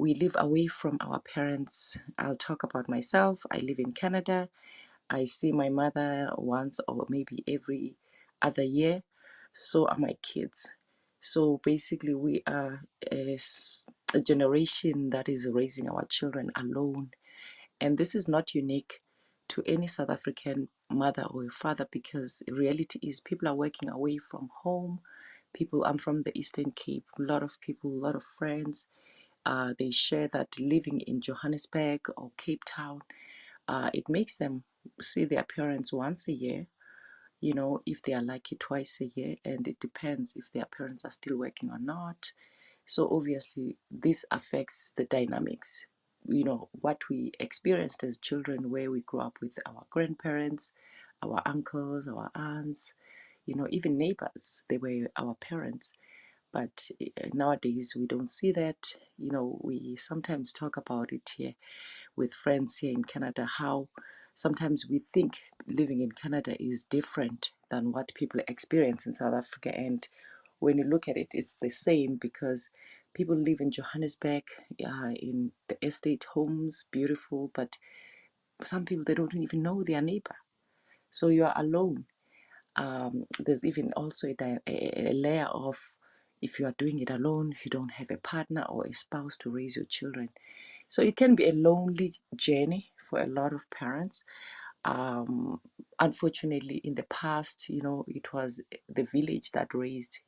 we live away from our parents. I'll talk about myself. I live in Canada. I see my mother once or maybe every other year. So are my kids. So basically, we are a generation that is raising our children alone. And this is not unique to any South African mother or father, because the reality is people are working away from home. People, I'm from the Eastern Cape, a lot of people, a lot of friends, they share that living in Johannesburg or Cape Town, it makes them see their parents once a year, if they are lucky twice a year, and it depends if their parents are still working or not. So obviously, this affects the dynamics. What we experienced as children, where we grew up with our grandparents, our uncles, our aunts, even neighbors, they were our parents. But nowadays, we don't see that. We sometimes talk about it here with friends here in Canada, how sometimes we think living in Canada is different than what people experience in South Africa. And when you look at it, it's the same, because people live in Johannesburg, in the estate homes, beautiful, but some people, they don't even know their neighbor. So you are alone. There's even also a layer of, if you are doing it alone, you don't have a partner or a spouse to raise your children. So it can be a lonely journey for a lot of parents. Um, Unfortunately, in the past, it was the village that raised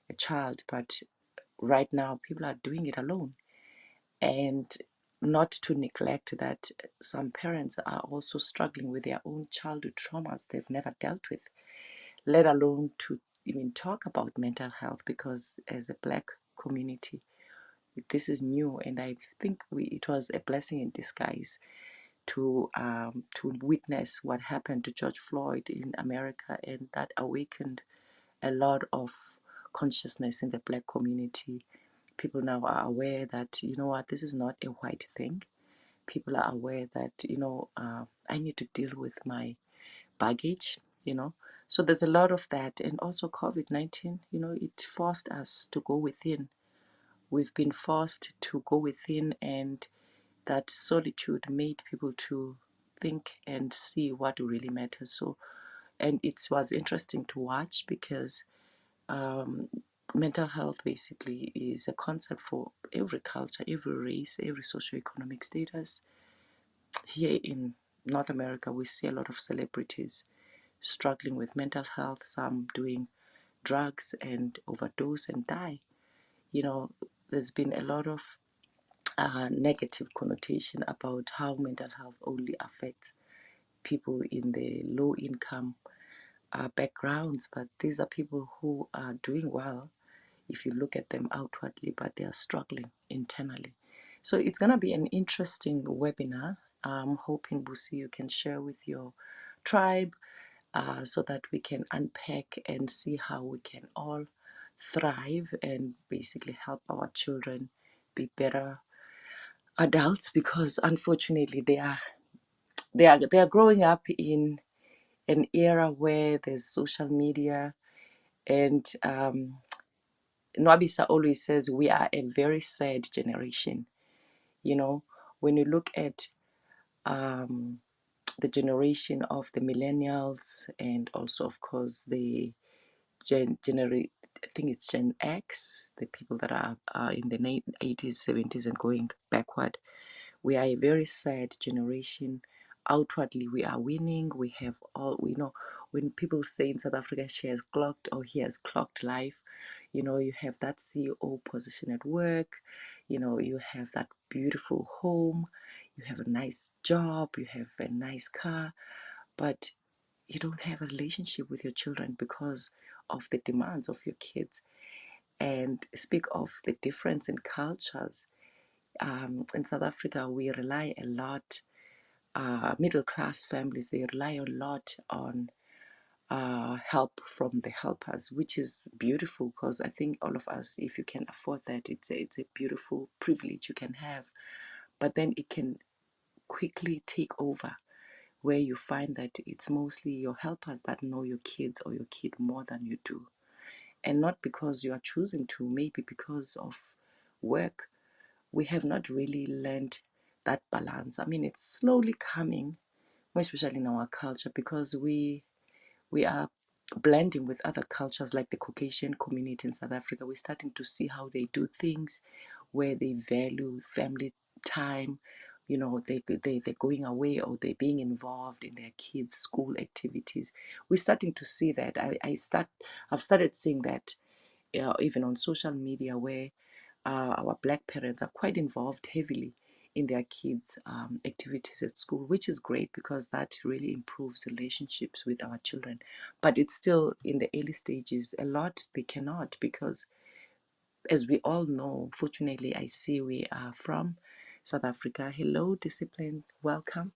a child, but right now people are doing it alone. And not to neglect that some parents are also struggling with their own childhood traumas they've never dealt with, let alone to even talk about mental health, because as a Black community, this is new, and I think it was a blessing in disguise to witness what happened to George Floyd in America, and that awakened a lot of consciousness in the Black community. People now are aware that, what, this is not a white thing. People are aware that, I need to deal with my baggage, So there's a lot of that. And also COVID-19, it forced us to go within. We've been forced to go within, and that solitude made people to think and see what really matters. So, and it was interesting to watch, because um, mental health basically is a concept for every culture, every race, every socioeconomic status. Here in North America, we see a lot of celebrities struggling with mental health, some doing drugs and overdose and die. There's been a lot of negative connotation about how mental health only affects people in the low income backgrounds, but these are people who are doing well if you look at them outwardly, but they are struggling internally. So it's going to be an interesting webinar. I'm hoping, Busi, you can share with your tribe, so that we can unpack and see how we can all thrive and basically help our children be better adults, because unfortunately they are growing up in an era where there's social media. And Nwabisa always says we are a very sad generation. When you look at the generation of the millennials, and also of course the I think it's Gen X, the people that are in the 80s, 70s, and going backward. We are a very sad generation. Outwardly, we are winning. We have all, we know, when people say in South Africa, she has clocked or he has clocked life, you have that CEO position at work, you have that beautiful home, you have a nice job, you have a nice car, but you don't have a relationship with your children because of the demands of your kids. And speak of the difference in cultures. In South Africa, we rely a lot, middle class families, they rely a lot on help from the helpers, which is beautiful, because I think all of us, if you can afford that, it's a beautiful privilege you can have. But then it can quickly take over, where you find that it's mostly your helpers that know your kids or your kid more than you do. And not because you are choosing to, maybe because of work we have not really learned that balance. I mean, it's slowly coming, more especially in our culture, because we are blending with other cultures like the Caucasian community in South Africa. We're starting to see how they do things, where they value family time. You know, they're going away, or they're being involved in their kids' school activities. We're starting to see that. I've started seeing that even on social media, where our black parents are quite involved heavily in their kids' activities at school, which is great because that really improves relationships with our children. But it's still in the early stages. A lot they cannot, because, as we all know, fortunately, I see we are from South Africa. Hello, Discipline, welcome.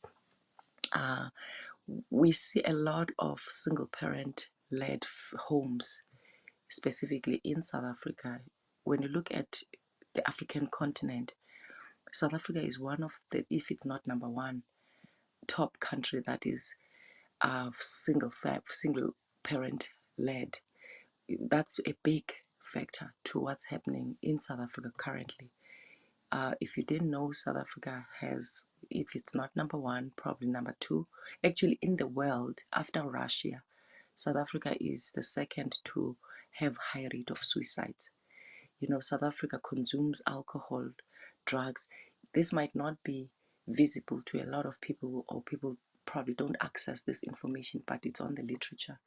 Uh, we see a lot of single parent led homes, specifically in South Africa. When you look at the African continent, South Africa is one of the, if it's not number one, top country that is single parent led. That's a big factor to what's happening in South Africa currently. If you didn't know, South Africa has, if it's not number one, probably number two. Actually, in the world, after Russia, South Africa is the second to have high rate of suicides. You know, South Africa consumes alcohol, drugs. This might not be visible to a lot of people, or people probably don't access this information, but it's on the literature.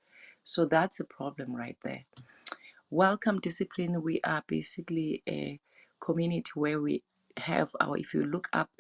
So that's a problem right there. Welcome, Discipline. We are basically a community where we have our, if you look up there,